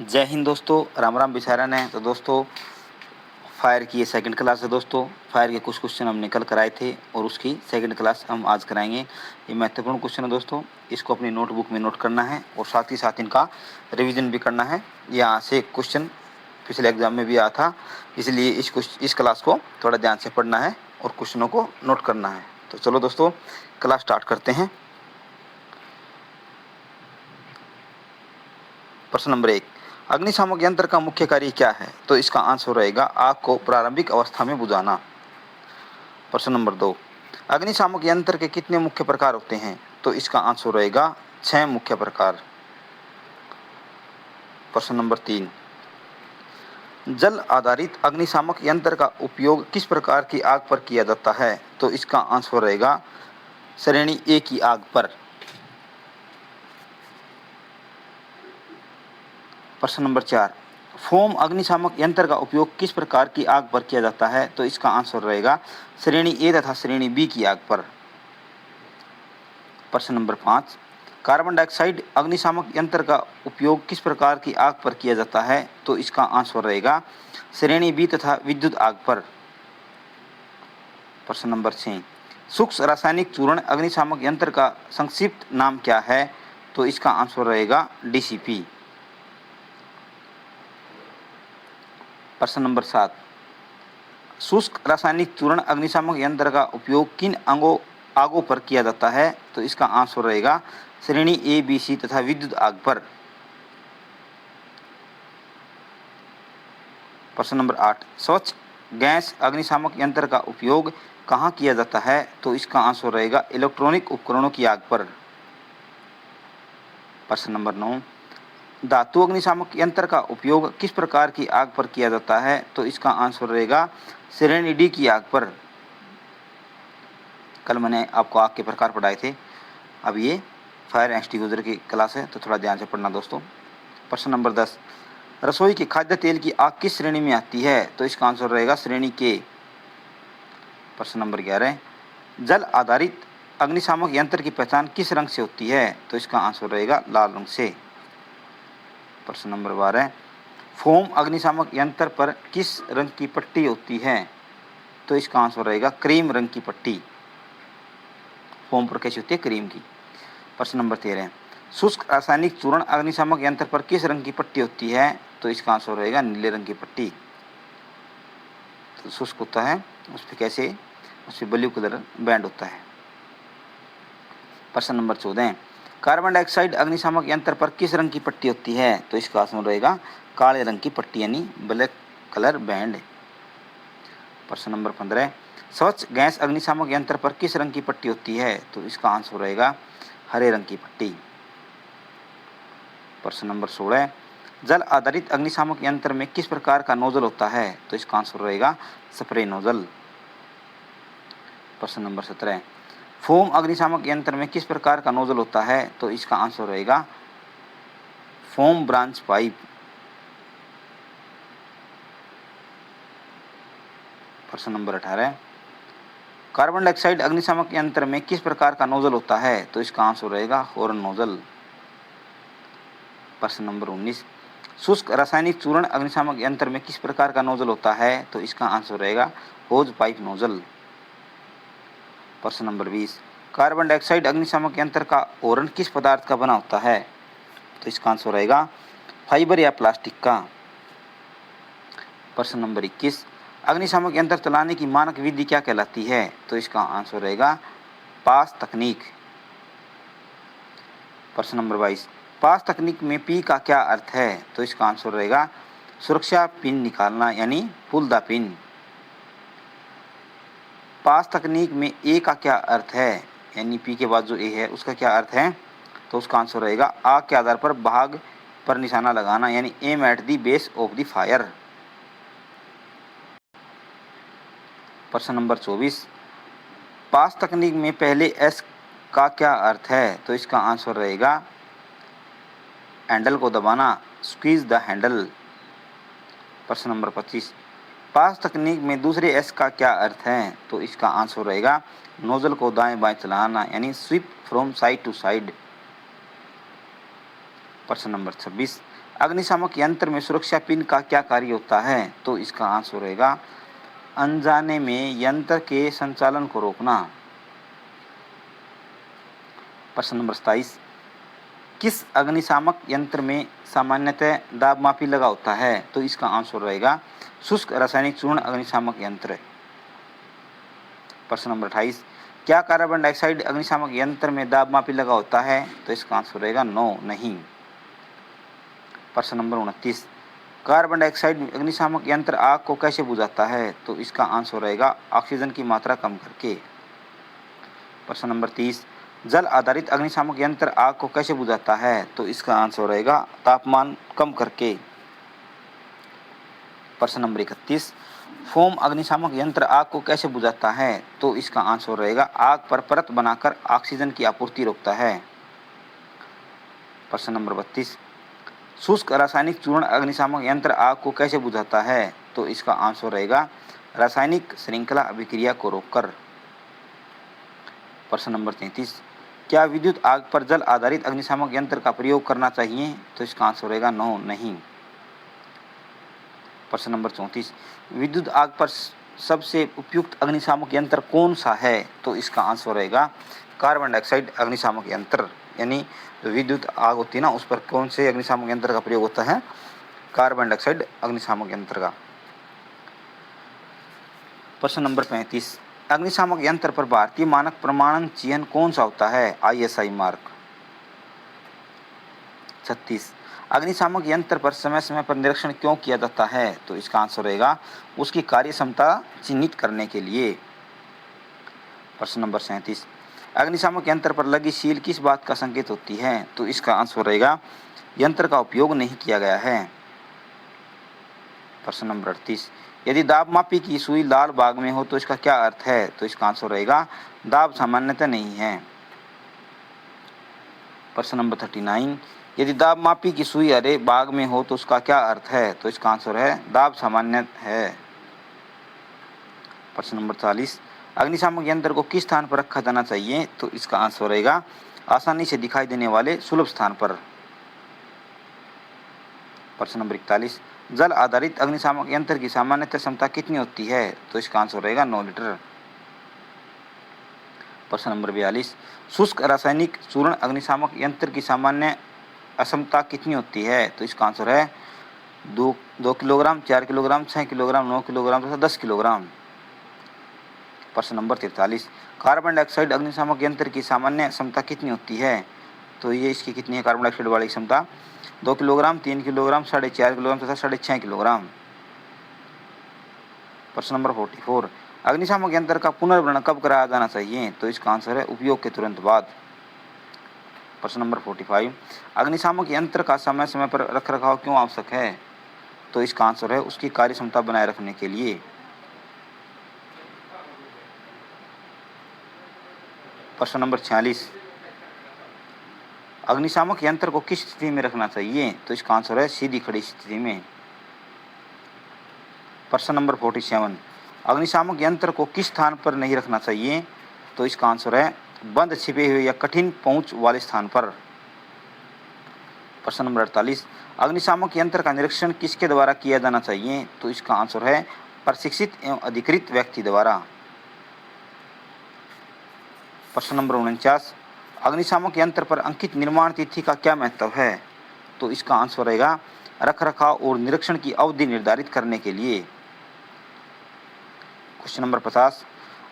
जय हिंद दोस्तों, राम राम बिसारन है। तो दोस्तों, फायर की ये सेकंड क्लास है। दोस्तों, फायर के कुछ क्वेश्चन हमने कल कराए थे और उसकी सेकंड क्लास हम आज कराएंगे। ये महत्वपूर्ण क्वेश्चन है दोस्तों, इसको अपनी नोटबुक में नोट करना है और साथ ही साथ इनका रिवीजन भी करना है। यहाँ से क्वेश्चन पिछले एग्जाम में भी आया था, इसलिए इस क्लास को थोड़ा ध्यान से पढ़ना है और क्वेश्चनों को नोट करना है। तो चलो दोस्तों, क्लास स्टार्ट करते हैं। प्रश्न नंबर 1, अग्निशामक यंत्र का मुख्य कार्य क्या है? तो इसका आंसर रहेगा आग को प्रारंभिक अवस्था में बुझाना। प्रश्न नंबर 2, अग्निशामक यंत्र के कितने मुख्य प्रकार होते हैं? तो इसका आंसर रहेगा 6 मुख्य प्रकार। प्रश्न नंबर 3, जल आधारित अग्निशामक यंत्र का उपयोग किस प्रकार की आग पर किया जाता है? तो इसका आंसर रहेगा श्रेणी ए की आग पर। प्रश्न नंबर 4, फोम अग्निशामक यंत्र का उपयोग किस प्रकार की आग पर किया जाता है? तो इसका आंसर रहेगा श्रेणी ए तथा श्रेणी बी की आग पर। प्रश्न नंबर 5, कार्बन डाइऑक्साइड अग्निशामक यंत्र का उपयोग किस प्रकार की आग पर किया जाता है? तो इसका आंसर रहेगा श्रेणी बी तथा विद्युत आग पर। प्रश्न नंबर 6, सूक्ष्म रासायनिक चूर्ण अग्निशामक यंत्र का संक्षिप्त नाम क्या है? तो इसका आंसर रहेगा डीसीपी। प्रश्न नंबर 7, शुष्क रासायनिक चूर्ण अग्निशामक यंत्र का उपयोग किन आगों पर किया जाता है? तो इसका आंसर रहेगा श्रेणी ए, बी, सी तथा विद्युत आग पर। प्रश्न नंबर 8, स्वच्छ गैस अग्निशामक यंत्र का उपयोग कहाँ किया जाता है? तो इसका आंसर रहेगा इलेक्ट्रॉनिक उपकरणों की आग पर। प्रश्न नंबर 9, धातु अग्निशामक यंत्र का उपयोग किस प्रकार की आग पर किया जाता है? तो इसका आंसर रहेगा श्रेणी डी की आग पर। कल मैंने आपको आग के प्रकार पढ़ाए थे, अब ये फायर एक्सटिंग्विशर की क्लास है, तो थोड़ा ध्यान से पढ़ना दोस्तों। प्रश्न नंबर 10, रसोई के खाद्य तेल की आग किस श्रेणी में आती है? तो इसका आंसर रहेगा श्रेणी के। प्रश्न नंबर 11, जल आधारित अग्निशामक यंत्र की पहचान किस रंग से होती है? तो इसका आंसर रहेगा लाल रंग से। प्रश्न नंबर 12, फोम अग्निशामक यंत्र पर किस रंग की पट्टी होती है? तो इसका आंसर रहेगा क्रीम रंग की पट्टी। फोम पर कैसी होती है? क्रीम की। प्रश्न नंबर 13, शुष्क रासायनिक चूर्ण अग्निशामक यंत्र पर किस रंग की पट्टी होती है? तो इसका आंसर रहेगा नीले रंग की पट्टी। तो शुष्क होता है उस पर कैसे, उस पर ब्लू कलर बैंड होता है। प्रश्न नंबर 14, कार्बन डाइऑक्साइड अग्निशामक यंत्र पर किस रंग की पट्टी होती है? तो इसका आंसर रहेगा काले रंग की पट्टी यानी ब्लैक कलर बैंड। प्रश्न नंबर 15, स्वच्छ गैस अग्निशामक यंत्र पर किस रंग की पट्टी होती है? तो इसका आंसर रहेगा हरे रंग की पट्टी। प्रश्न नंबर 16, जल आधारित अग्निशामक यंत्र में किस प्रकार का नोजल होता है? तो इसका आंसर रहेगा स्प्रे नोजल। प्रश्न नंबर 17, फोम अग्निशामक यंत्र में किस प्रकार का नोजल होता है? तो इसका आंसर रहेगा फोम ब्रांच पाइप। प्रश्न नंबर 18, कार्बन डाइऑक्साइड अग्निशामक यंत्र में किस प्रकार का नोजल होता है? तो इसका आंसर रहेगा हॉर्न नोजल। प्रश्न नंबर 19, शुष्क रासायनिक चूर्ण अग्निशामक यंत्र में किस प्रकार का नोजल होता है? तो इसका आंसर रहेगा होज पाइप नोजल। प्रश्न नंबर 20, कार्बन डाइऑक्साइड अग्निशामक यंत्र का हॉर्न किस पदार्थ का बना होता है? तो इसका आंसर रहेगा फाइबर या प्लास्टिक का। प्रश्न नंबर 21, अग्निशामक यंत्र चलाने की मानक विधि क्या कहलाती है? तो इसका आंसर रहेगा पास तकनीक। प्रश्न नंबर 22, पास तकनीक में पी का क्या अर्थ है? तो इसका आंसर रहेगा सुरक्षा पिन निकालना यानी पुल द पिन। पास तकनीक में ए का क्या अर्थ है, यानी पी के बाद जो ए है उसका क्या अर्थ है? तो उसका आंसर रहेगा आग के आधार पर भाग पर निशाना लगाना यानी aim at the base of the fire. प्रश्न नंबर 24, पास तकनीक में पहले एस का क्या अर्थ है? तो इसका आंसर रहेगा हैंडल को दबाना, स्क्वीज द हैंडल। प्रश्न नंबर 25, पास तकनीक में दूसरे एस का क्या अर्थ है? तो इसका आंसर रहेगा नोजल को दाएं बाएं चलाना यानी sweep from side to side. प्रश्न नंबर 26, अग्निशामक यंत्र में सुरक्षा पिन का क्या कार्य होता है? तो इसका आंसर रहेगा अनजाने में यंत्र के संचालन को रोकना। प्रश्न नंबर 27, किस अग्निशामक यंत्र में सामान्यतः दाब मापी लगा होता है? तो इसका आंसर रहेगा शुष्क रासायनिक चूर्ण अग्निशामक यंत्र। प्रश्न नंबर 28, क्या कार्बन डाइऑक्साइड अग्निशामक यंत्र में दाब मापी लगा होता है? तो इसका आंसर रहेगा नो, नहीं। प्रश्न नंबर 29, कार्बन डाइऑक्साइड अग्निशामक यंत्र आग को कैसे बुझाता है? तो इसका आंसर रहेगा ऑक्सीजन की मात्रा कम करके। प्रश्न नंबर 30, जल आधारित अग्निशामक यंत्र आग को कैसे बुझाता है? तो इसका आंसर रहेगा तापमान कम करके। प्रश्न नंबर 31, फोम अग्निशामक यंत्र आग को कैसे बुझाता है? तो इसका आंसर रहेगा आग पर परत बनाकर ऑक्सीजन की आपूर्ति रोकता है। प्रश्न नंबर 32, शुष्क रासायनिक चूर्ण अग्निशामक यंत्र आग को कैसे बुझाता है? तो इसका आंसर रहेगा रासायनिक श्रृंखला अभिक्रिया को रोककर। प्रश्न नंबर 33, क्या विद्युत आग पर जल आधारित अग्निशामक यंत्र का प्रयोग करना चाहिए? तो इसका आंसर रहेगा नो, नहीं। प्रश्न नंबर 34, विद्युत आग पर सबसे उपयुक्त अग्निशामक यंत्र कौन सा है? तो इसका आंसर रहेगा कार्बन डाइऑक्साइड अग्निशामक यंत्र। यानी जो विद्युत आग होती है ना, उस पर कौन से अग्निशामक यंत्र का प्रयोग होता है? कार्बन डाइऑक्साइड अग्निशामक यंत्र का। प्रश्न नंबर 35, अग्निशामक यंत्र पर भारतीय मानक प्रमाणन चिन्ह कौन सा होता है? ISI mark. 36, अग्निशामक यंत्र पर समय समय पर निरीक्षण क्यों किया जाता है? तो इसका आंसर रहेगा उसकी कार्य क्षमता चिन्हित करने के लिए। प्रश्न नंबर 37, अग्निशामक यंत्र पर लगी सील किस बात का संकेत होती है? तो इसका आंसर रहेगा यंत्र का उपयोग नहीं किया गया है। प्रश्न नंबर 38, यदि दाब मापी की सुई लाल भाग में हो तो इसका क्या अर्थ है? तो इसका आंसर रहेगा दाब सामान्यतः नहीं है। प्रश्न नंबर 39, यदि दाब मापी की सुई हरे भाग में हो तो उसका क्या अर्थ है? तो इसका आंसर है दाब सामान्य है। प्रश्न नंबर 40, अग्निशामक यंत्र को किस स्थान पर रखा जाना चाहिए? तो इसका आंसर रहेगा आसानी से दिखाई देने वाले सुलभ स्थान पर। प्रश्न नंबर 41, जल आधारित अग्निशामक यंत्र की सामान्यतः क्षमता कितनी होती है? तो इसका आंसर रहेगा 9 लीटर। प्रश्न नंबर 42, शुष्क रासायनिक चूर्ण अग्निशामक यंत्र की सामान्य अक्षमता कितनी होती है? तो इसका आंसर है 2 किलोग्राम, 4 किलोग्राम, 6 किलोग्राम, 9 किलोग्राम तथा 10 किलोग्राम। प्रश्न नंबर 43, कार्बन डाइऑक्साइड अग्निशामक यंत्र की सामान्य क्षमता कितनी होती है? तो ये इसकी कितनी है कार्बन डाइऑक्साइड वाली क्षमता? 2 किलोग्राम, 3 किलोग्राम, 4.5 किलोग्राम तथा 6.5 किलोग्राम। प्रश्न नंबर 44, अग्निशामक यंत्र का पुनर्भरण कब कराया जाना चाहिए? तो इसका आंसर है उपयोग के तुरंत बाद। प्रश्न नंबर 45, अग्निशामक यंत्र का समय समय पर रखरखाव क्यों आवश्यक है? तो इसका आंसर है उसकी कार्य क्षमता बनाए रखने के लिए। प्रश्न नंबर 46, अग्निशामक यंत्र को किस स्थिति में रखना चाहिए? तो इसका आंसर है सीधी खड़ी स्थिति में। प्रश्न नंबर 47, अग्निशामक यंत्र को किस स्थान पर नहीं रखना चाहिए? तो इसका आंसर है बंद, छिपे हुए या कठिन पहुंच वाले स्थान पर। प्रश्न नंबर 48, अग्निशामक यंत्र का निरीक्षण किसके द्वारा किया जाना चाहिए? तो इसका आंसर है प्रशिक्षित एवं अधिकृत व्यक्ति द्वारा। प्रश्न नंबर 49, अग्निशामक यंत्र पर अंकित निर्माण तिथि का क्या महत्व है? तो इसका आंसर रहेगा रखरखाव और निरीक्षण की अवधि निर्धारित करने के लिए। क्वेश्चन नंबर 50,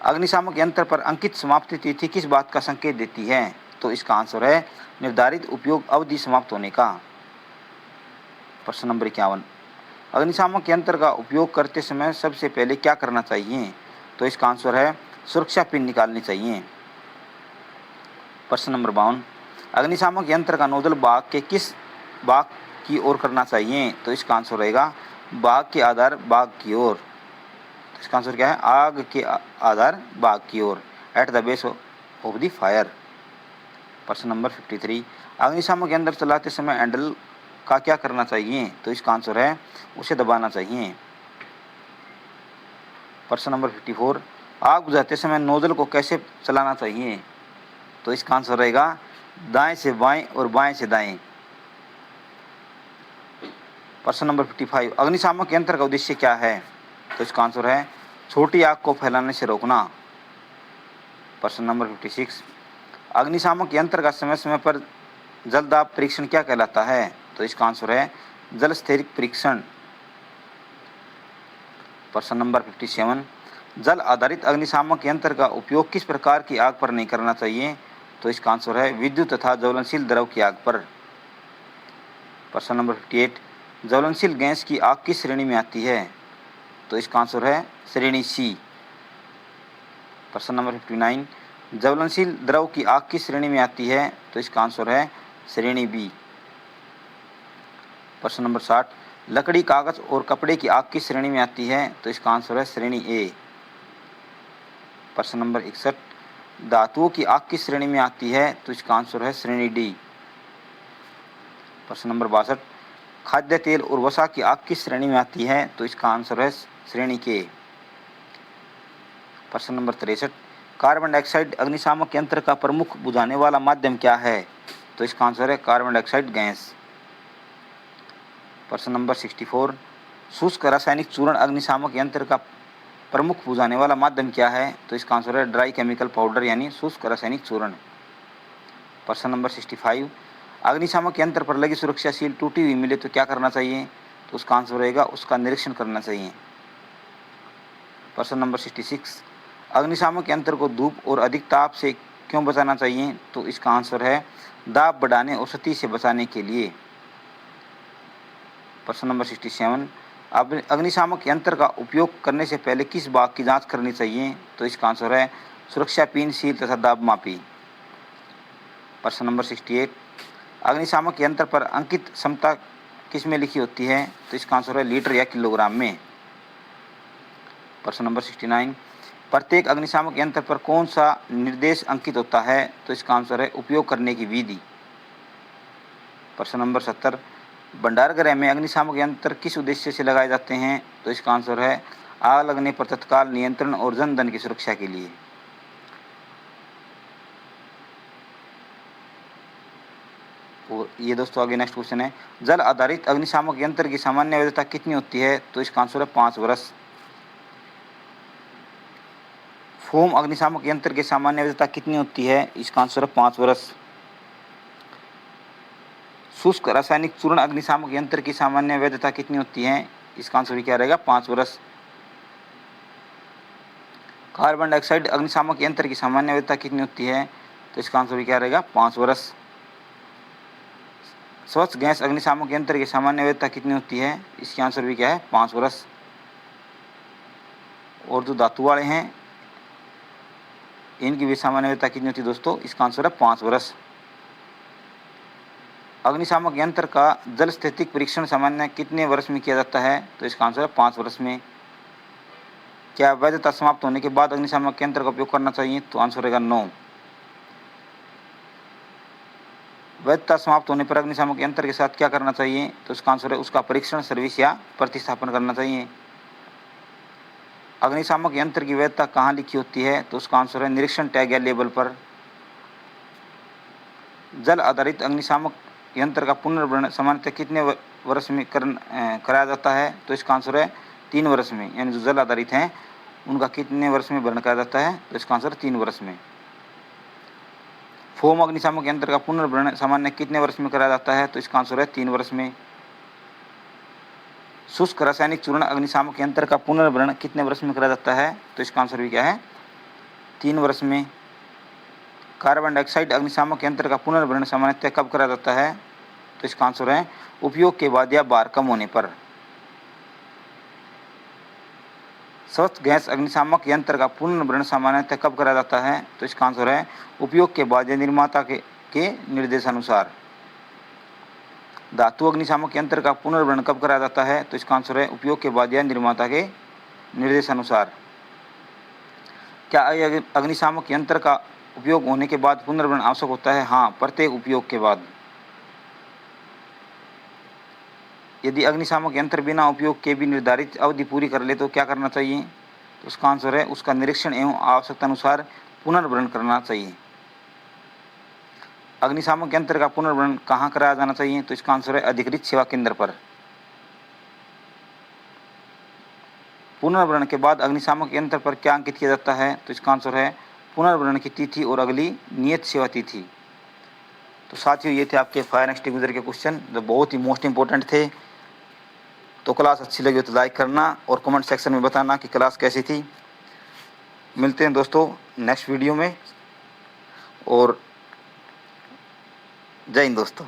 अग्निशामक यंत्र पर अंकित समाप्ति तिथि किस बात का संकेत देती है? तो इसका आंसर है निर्धारित उपयोग अवधि समाप्त होने का। प्रश्न नंबर 51, अग्निशामक यंत्र का उपयोग करते समय सबसे पहले क्या करना चाहिए? तो इसका आंसर है सुरक्षा पिन निकालनी चाहिए। प्रश्न नंबर 52, अग्निशामक यंत्र का नोजल भाग के किस भाग की ओर करना चाहिए? तो इसका आंसर रहेगा भाग के आधार भाग की ओर। इसका आंसर क्या है? आग के आधार भाग की ओर, at the base of the fire. प्रश्न नंबर 53, अग्निशामक यंत्र चलाते समय हैंडल का क्या करना चाहिए? तो इसका आंसर है उसे दबाना चाहिए। प्रश्न नंबर 54, आग बुझाते समय नोजल को कैसे चलाना चाहिए? तो इसका आंसर रहेगा दाएं से बाएं और बाएं से दाएं। प्रश्न नंबर 55, अग्निशामक यंत्र का उद्देश्य क्या है? तो इसका आंसर है छोटी आग को फैलाने से रोकना। प्रश्न नंबर 56, अग्निशामक यंत्र का समय समय पर जल दाब परीक्षण क्या कहलाता है? तो इसका आंसर है जल स्थिरिक परीक्षण। प्रश्न नंबर 57, जल आधारित अग्निशामक यंत्र का उपयोग किस प्रकार की आग पर नहीं करना चाहिए? तो इसका आंसर है विद्युत तथा ज्वलनशील द्रव की आग पर। प्रश्न नंबर 58, ज्वलनशील गैस की आग किस श्रेणी में आती है? तो इसका आंसर है श्रेणी सी। प्रश्न नंबर 59, ज्वलनशील द्रव की आग किस श्रेणी में आती है? तो इसका आंसर है श्रेणी बी। प्रश्न नंबर 60, लकड़ी, कागज और कपड़े की आग किस श्रेणी में आती है? तो इसका आंसर है श्रेणी ए। प्रश्न नंबर 61, धातुओं की आग किस श्रेणी में आती है? तो इसका आंसर है श्रेणी डी। प्रश्न नंबर 62, खाद्य तेल और वसा की आग किस श्रेणी में आती है? तो इसका आंसर है श्रेणी के। प्रश्न नंबर 63, कार्बन डाइऑक्साइड अग्निशामक यंत्र का प्रमुख बुझाने वाला माध्यम क्या है? तो इसका आंसर है कार्बन डाइऑक्साइड गैस। प्रश्न नंबर 64, शुष्क रासायनिक चूर्ण अग्निशामक यंत्र का प्रमुख बुझाने वाला माध्यम क्या है? तो इसका आंसर है ड्राई केमिकल पाउडर यानी शुष्क रासायनिक चूर्ण। प्रश्न नंबर 65, अग्निशामक यंत्र पर लगी सुरक्षा सील टूटी हुई मिले तो क्या करना चाहिए? तो उसका आंसर रहेगा उसका निरीक्षण करना चाहिए। प्रश्न नंबर 66, अग्निशामक यंत्र को धूप और अधिक ताप से क्यों बचाना चाहिए? तो इसका आंसर है दाब बढ़ाने और क्षति से बचाने के लिए। प्रश्न नंबर 67, अग्निशामक यंत्र का उपयोग करने से पहले किस बात की जांच करनी चाहिए? तो इसका आंसर है सुरक्षा पिन, सील तथा दाब मापी। प्रश्न नंबर 68, अग्निशामक यंत्र पर अंकित क्षमता किस में लिखी होती है? तो इसका आंसर है लीटर या किलोग्राम में। प्रश्न नंबर 69, प्रत्येक अग्निशामक यंत्र पर कौन सा निर्देश अंकित होता है? तो इसका आंसर है उपयोग करने की विधि। प्रश्न नंबर 70, भंडारगृह में अग्निशामक यंत्र किस उद्देश्य से लगाए जाते हैं? तो इसका आंसर है आग लगने पर तत्काल नियंत्रण और जनधन की सुरक्षा के लिए। और ये दोस्तों आगे नेक्स्ट क्वेश्चन है, जल आधारित अग्निशामक यंत्र की सामान्य वैधता कितनी होती है? तो इसका आंसर है 5 वर्ष। फोम अग्निशामक यंत्र की सामान्य वैधता कितनी होती है? इसका आंसर है 5 वर्ष। शुष्क रासायनिक चूर्ण अग्निशामक यंत्र की सामान्य वैधता कितनी होती है? इसका आंसर भी क्या रहेगा? 5 वर्ष। कार्बन डाइऑक्साइड अग्निशामक यंत्र की सामान्य वैधता कितनी होती है? तो इसका आंसर भी क्या रहेगा? 5 वर्ष। स्वच्छ गैस अग्निशामक यंत्र की सामान्य वैधता कितनी होती है? इसका आंसर भी क्या है? 5 वर्ष। और जो धातु वाले हैं इनकी भी सामान्य वैधता कितनी होती है दोस्तों? इसका आंसर है 5 वर्ष। अग्निशामक यंत्र का जल स्थितिक परीक्षण सामान्य कितने वर्ष में किया जाता है? तो इसका आंसर है 5 वर्ष में। क्या वैधता समाप्त होने के बाद अग्निशामक यंत्र का उपयोग करना चाहिए? तो आंसर रहेगा नो। वैधता समाप्त होने पर अग्निशामक यंत्र के साथ क्या करना चाहिए? तो इसका आंसर है उसका परीक्षण, सर्विस या प्रतिस्थापन करना चाहिए। अग्निशामक यंत्र की वैधता कहाँ लिखी होती है? तो उसका आंसर है निरीक्षण टैग या लेबल पर। जल आधारित अग्निशामक यंत्र का पुनर्भरण सामान्यतः कितने वर्ष में कराया जाता है? तो इसका आंसर है 3 वर्ष में। यानी जो जल आधारित हैं उनका कितने वर्ष में भरण कराया जाता है? तो इसका आंसर 3 वर्ष में। फोम अग्निशामक यंत्र का पुनर्भरण सामान्य कितने वर्ष में कराया जाता है? तो इसका आंसर है 3 वर्ष में। शुष्क रासायनिक चूर्ण अग्निशामक यंत्र का पुनर्भरण कितने वर्ष में कराया जाता है? तो इसका आंसर भी क्या है? 3 वर्ष में। कार्बन डाइऑक्साइड अग्निशामक यंत्र का पुनर्भरण सामान्यतः कब कराया जाता है? तो इसका आंसर है उपयोग के बाद या भार कम होने पर। स्वच्छ गैस अग्निशामक यंत्र का पुनर्भरण सामान्यतः कब कराया जाता है? तो इसका आंसर है उपयोग के बाद या निर्माता के निर्देशानुसार। धातु अग्निशामक यंत्र का पुनर्भरण कब कराया जाता है? तो इसका आंसर है उपयोग के बाद या निर्माता के निर्देशानुसार। क्या अग्निशामक यंत्र का उपयोग होने के बाद पुनर्भरण आवश्यक होता है? हाँ, प्रत्येक उपयोग के बाद। यदि अग्निशामक यंत्र बिना उपयोग के भी निर्धारित अवधि पूरी कर ले तो क्या करना चाहिए? तो उसका आंसर है उसका निरीक्षण एवं आवश्यकता अनुसार पुनर्भरण करना चाहिए। अग्निशामक यंत्र का पुनर्भरण कहाँ कराया जाना चाहिए? तो इसका आंसर है अधिकृत सेवा केंद्र पर। पुनर्वरण के बाद अग्निशामक यंत्र पर क्या अंकित किया जाता है? तो इसका आंसर है पुनर्वरण की तिथि और अगली नियत सेवा तिथि। तो साथियों, ये थे आपके फायर एक्सटिंग्विशर के क्वेश्चन जो बहुत ही मोस्ट इंपॉर्टेंट थे। तो क्लास अच्छी लगी हो तो लाइक करना और कमेंट सेक्शन में बताना कि क्लास कैसी थी। मिलते हैं दोस्तों नेक्स्ट वीडियो में, और जय हिंद दोस्तों।